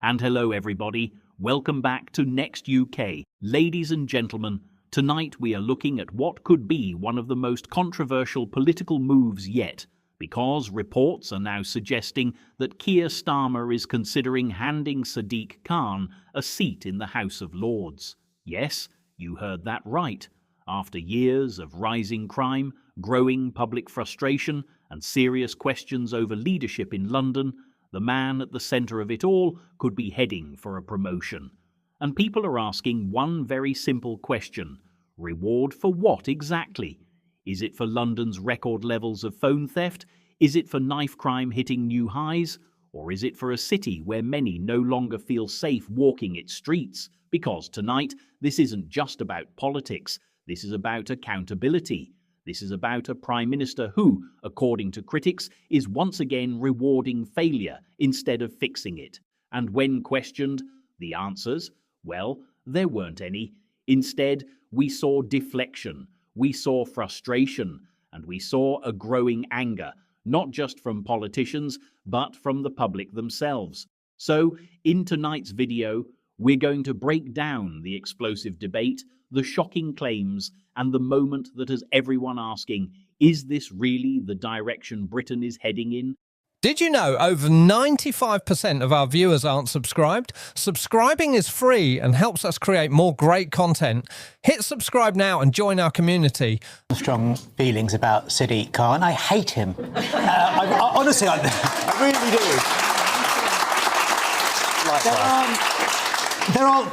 And hello everybody, welcome back to Next UK. Ladies and gentlemen, tonight we are looking at what could be one of the most controversial political moves yet, because reports are now suggesting that Keir Starmer is considering handing Sadiq Khan a seat in the House of Lords. Yes, you heard that right. After years of rising crime, growing public frustration, and serious questions over leadership in London, the man at the centre of it all could be heading for a promotion. And people are asking one very simple question. Reward for what exactly? Is it for London's record levels of phone theft? Is it for knife crime hitting new highs? Or is it for a city where many no longer feel safe walking its streets? Because tonight, this isn't just about politics. This is about accountability. This is about a Prime Minister who, according to critics, is once again rewarding failure instead of fixing it. And when questioned, the answers? Well, there weren't any. Instead, we saw deflection, we saw frustration, and we saw a growing anger, not just from politicians, but from the public themselves. So, in tonight's video, we're going to break down the explosive debate, the shocking claims, and the moment that has everyone asking, is this really the direction Britain is heading in? Did you know over 95% of our viewers aren't subscribed? Subscribing is free and helps us create more great content. Hit subscribe now and join our community. Strong feelings about Sadiq Khan. I hate him. Honestly, I really do.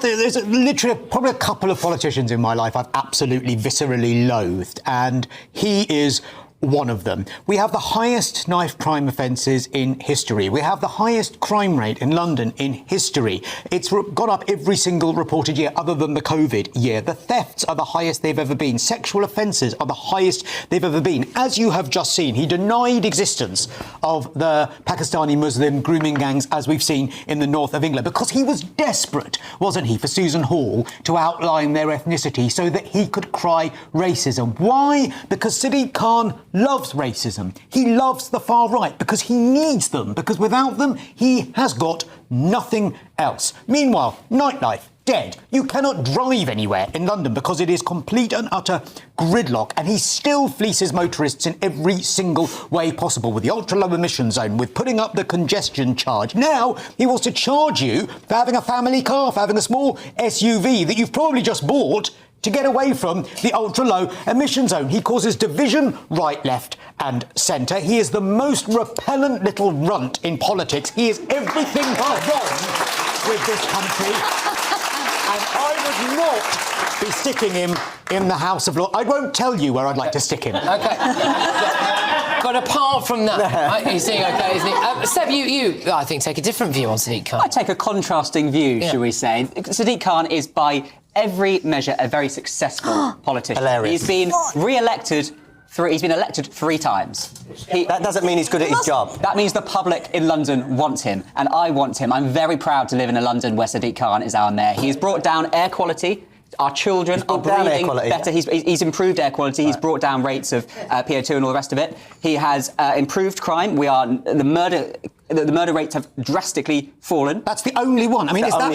There's literally probably a couple of politicians in my life I've absolutely viscerally loathed, and he is one of them. We have the highest knife crime offences in history. We have the highest crime rate in London in history. It's gone up every single reported year other than the COVID year. The thefts are the highest they've ever been. Sexual offences are the highest they've ever been. As you have just seen, he denied existence of the Pakistani Muslim grooming gangs as we've seen in the north of England because he was desperate, wasn't he, for Susan Hall to outline their ethnicity so that he could cry racism. Why? Because Sadiq Khan loves racism. He loves the far right because he needs them, because without them, he has got nothing else. Meanwhile, nightlife, dead. You cannot drive anywhere in London because it is complete and utter gridlock, and he still fleeces motorists in every single way possible, with the ultra-low emission zone, with putting up the congestion charge. Now, he wants to charge you for having a family car, for having a small SUV that you've probably just bought to get away from the ultra-low emission zone. He causes division right, left and centre. He is the most repellent little runt in politics. He is everything but wrong with this country. And I would not be sticking him in the House of Lords. I won't tell you where I'd like to stick him. OK. But apart from that, he's doing OK, isn't he? Seb, you, I think, take a different view on Sadiq Khan. I take a contrasting view, shall we say. Sadiq Khan is, by every measure, a very successful politician. Hilarious. He's been re-elected. He's been elected 3 times. That doesn't mean he's good at his job. That means the public in London want him, and I want him. I'm very proud to live in a London where Sadiq Khan is our mayor. He's brought down air quality. Our children are breathing better. He's improved air quality. He's brought down rates of PO2 and all the rest of it. He has improved crime. The murder rates have drastically fallen. That's the only one. I mean, is that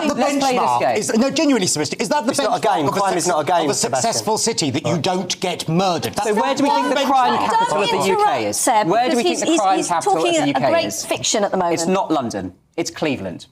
the benchmark? No, genuinely, Sebastian, is that the benchmark? It's not a game. Crime is not a game, of a successful city that you don't get murdered? So where do we think the crime capital of the UK is? Seb, where do we think the crime capital of the UK is? He's talking a great fiction at the moment. It's not London. It's Cleveland.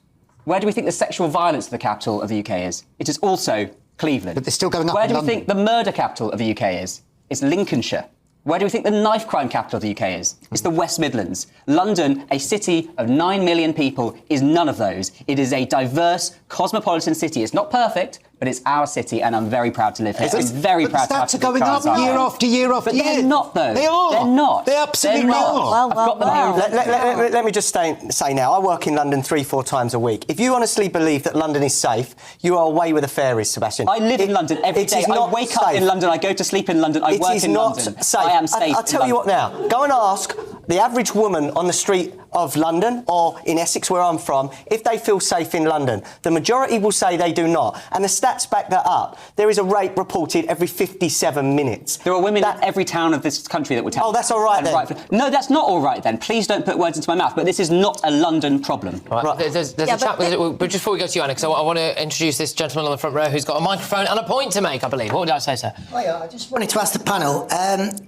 Where do we think the sexual violence of the capital of the UK is? It is also Cleveland. But they're still going up. Where do we think the murder capital of the UK is? It's Lincolnshire. Where do we think the knife crime capital of the UK is? It's the West Midlands. London, a city of 9 million people, is none of those. It is a diverse, cosmopolitan city. It's not perfect, but it's our city, and I'm very proud to live here. I'm very proud to have stats are going up year after year after year. But they're not, though. They are. They're not. They absolutely are. I've got them here. Let me just say now, I work in London 3-4 times a week. If you honestly believe that London is safe, you are away with the fairies, Sebastian. I live in London every day. I wake up in London, I go to sleep in London, I work in London. It is not safe. I am safe. I'll tell you what now. Go and ask the average woman on the street of London or in Essex, where I'm from, if they feel safe in London. The majority will say they do not. And the stats back that up. There is a rape reported every 57 minutes. There are women in every town of this country that would tell. Oh, that's all right then. No, that's not all right then. Please don't put words into my mouth. But this is not a London problem. Right. There's a chap. But just before we go to you, Anna, because I want to introduce this gentleman on the front row who's got a microphone and a point to make, I believe. What did I say, sir? I just wanted to ask the panel,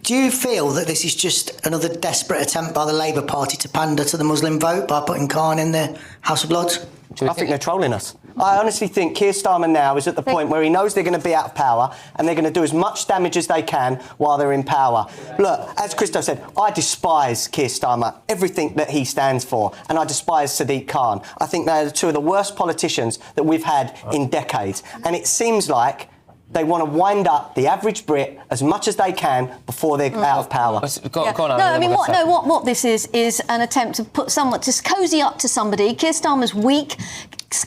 do you feel that this is just another desperate attempt by the Labour Party to pander to the Muslim vote by putting Khan in the House of Lords? I think they're trolling us. I honestly think Keir Starmer now is at the point where he knows they're going to be out of power and they're going to do as much damage as they can while they're in power. Look, as Christo said, I despise Keir Starmer, everything that he stands for, and I despise Sadiq Khan. I think they're two of the worst politicians that we've had in decades. And it seems like they want to wind up the average Brit as much as they can before they're out of power. Go on, no, I mean, what this is an attempt to put someone, to cosy up to somebody. Keir Starmer's weak.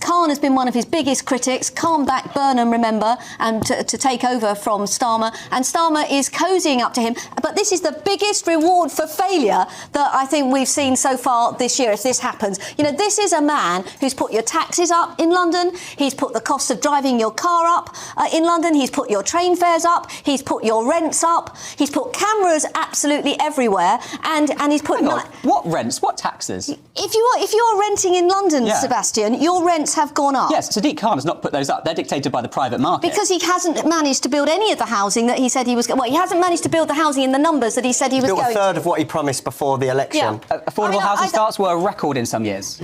Khan has been one of his biggest critics. Khan backed Burnham, remember, and to take over from Starmer. And Starmer is cozying up to him. But this is the biggest reward for failure that I think we've seen so far this year, if this happens. You know, this is a man who's put your taxes up in London. He's put the cost of driving your car up in London. He's put your train fares up. He's put your rents up. He's put cameras absolutely everywhere. And he's put... What rents? What taxes? If you're renting in London, Sebastian, your rents have gone up. Yes, Sadiq Khan has not put those up. They're dictated by the private market. Because he hasn't managed to build any of the housing that he said he was going to. Well, he hasn't managed to build the housing in the numbers that he said he was going to. Built a third of what he promised before the election. Yeah. Affordable housing starts were a record in some years.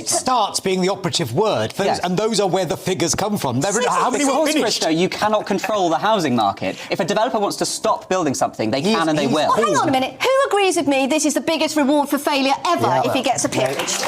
Starts being the operative word, and those are where the figures come from. How many were finished? You cannot control the housing market. If a developer wants to stop building something, they can and they will. Well, hang on a minute. Who agrees with me this is the biggest reward for failure ever if he gets a peerage?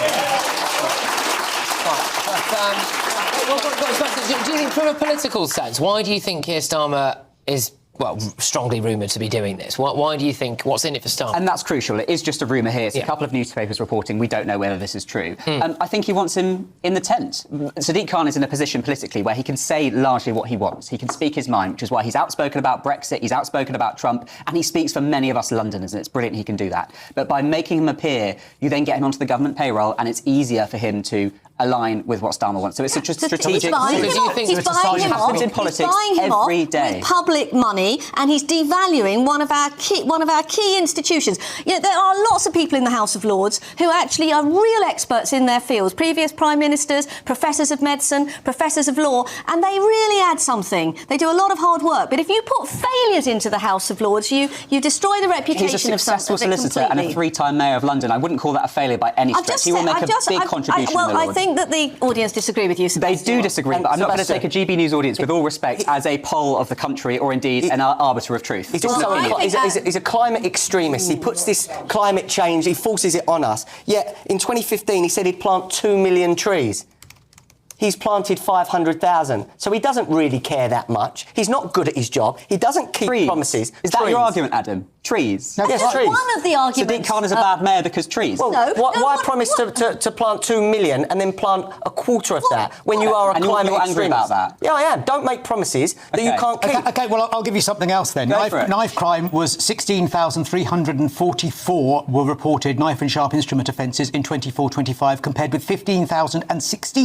Do you think, from a political sense, why do you think Keir Starmer is, well, strongly rumoured to be doing this? Why do you think, what's in it for Starmer? And that's crucial. It is just a rumour here. It's a couple of newspapers reporting. We don't know whether this is true. I think he wants him in the tent. Sadiq Khan is in a position politically where he can say largely what he wants. He can speak his mind, which is why he's outspoken about Brexit, he's outspoken about Trump, and he speaks for many of us Londoners, and it's brilliant he can do that. But by making him appear, you then get him onto the government payroll, and it's easier for him to align with what Starmer wants. So it's just strategic. He's buying him off. He's buying him off. In politics He's buying him off every day. with public money, and he's devaluing one of our key institutions. You know, there are lots of people in the House of Lords who actually are real experts in their fields. Previous prime ministers, professors of medicine, professors of law, and they really add something. They do a lot of hard work. But if you put failures into the House of Lords, you destroy the reputation. He's a successful solicitor and a three-time mayor of London. I wouldn't call that a failure by any stretch. He will make a big contribution. I think that the audience disagree with you, Sebastian. They do disagree, but I'm not going to take a GB News audience, with all respect, as a poll of the country or indeed an arbiter of truth. He's also he's a climate extremist. He puts this climate change, he forces it on us. Yet in 2015 he said he'd plant 2 million trees. He's planted 500,000. So he doesn't really care that much. He's not good at his job. He doesn't keep promises. Is that your argument, Adam? Trees? No, yes, trees. One of the arguments. Sadiq Khan is a bad mayor because trees. Well, why promise to plant 2 million and then plant a quarter of that when you are a climate extremist? Angry about that? Yeah, I am. Don't make promises that you can't keep. OK, well, I'll give you something else then. Knife crime was 16,344 were reported knife and sharp instrument offences in 24-25, compared with 15,016